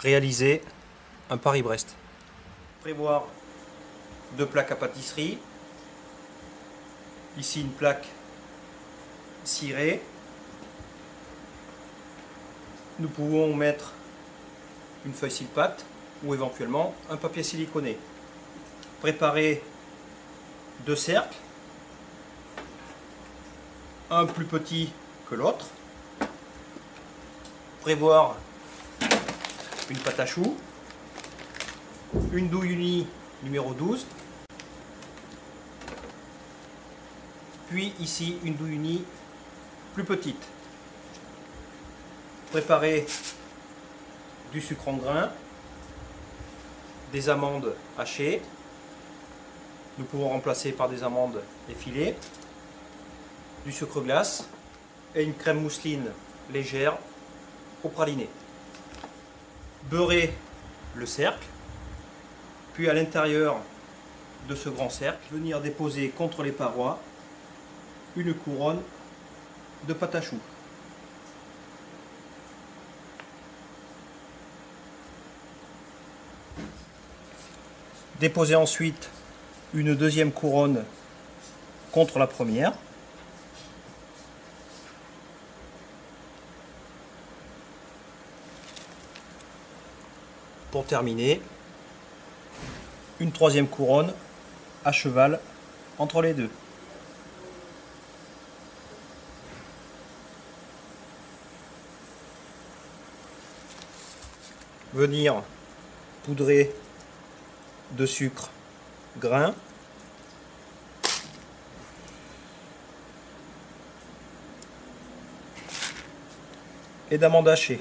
réaliser un Paris-Brest. Prévoir 2 plaques à pâtisserie. Ici une plaque cirée. Nous pouvons mettre une feuille cile-pâte ou éventuellement un papier siliconé. Préparer 2 cercles, un plus petit que l'autre. Prévoir une pâte à choux, une douille unie numéro 12, puis ici une douille unie plus petite. Préparer du sucre en grains, des amandes hachées, nous pouvons remplacer par des amandes effilées, du sucre glace et une crème mousseline légère au praliné. Beurrer le cercle, puis à l'intérieur de ce grand cercle, venir déposer contre les parois une couronne de pâte à choux. Déposer ensuite une deuxième couronne contre la première. Pour terminer, une troisième couronne à cheval entre les deux. Venir poudrer de sucre grain et d'amandes hachées.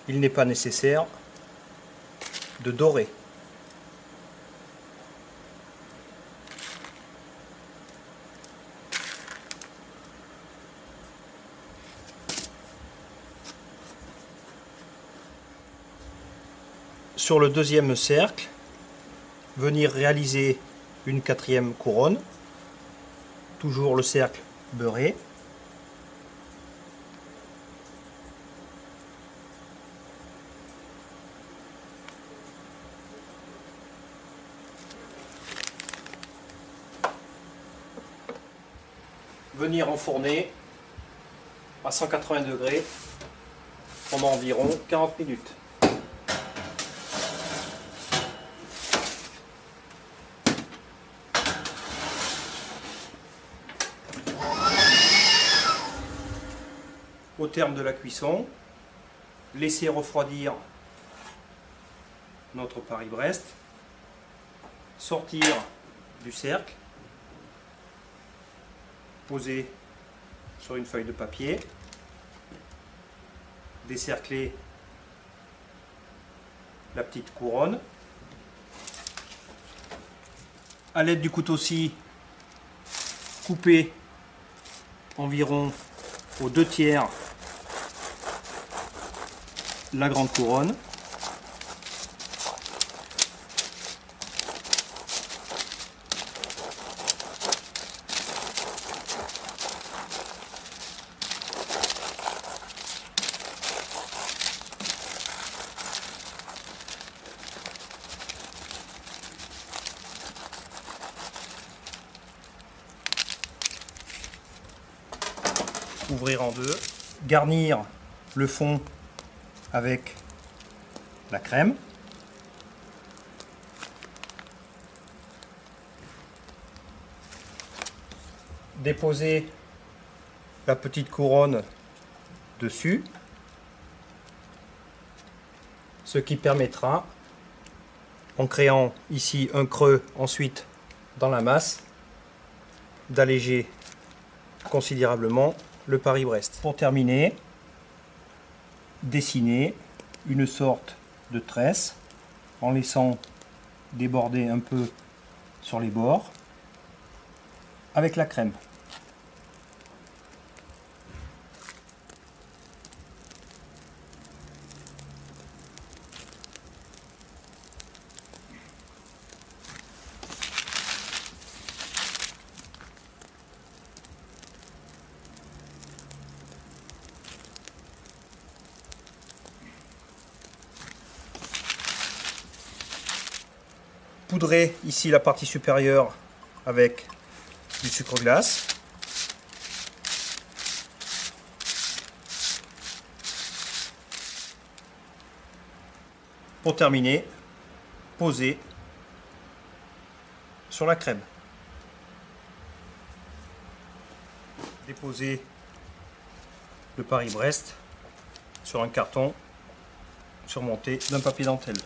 Il n'est pas nécessaire de dorer. Sur le deuxième cercle, venir réaliser une quatrième couronne, toujours le cercle beurré. Venir enfourner à 180 degrés pendant environ 40 minutes. Au terme de la cuisson, laisser refroidir notre Paris-Brest, sortir du cercle, poser sur une feuille de papier, décercler la petite couronne. À l'aide du couteau-scie, couper environ aux 2/3 la grande couronne. Ouvrir en deux, garnir le fond avec la crème, déposer la petite couronne dessus, ce qui permettra, en créant ici un creux ensuite dans la masse, d'alléger considérablement le Paris-Brest. Pour terminer, dessiner une sorte de tresse en laissant déborder un peu sur les bords avec la crème. poudrer ici la partie supérieure avec du sucre glace. Pour terminer, poser sur la crème. Déposer le Paris-Brest sur un carton surmonté d'un papier dentelle.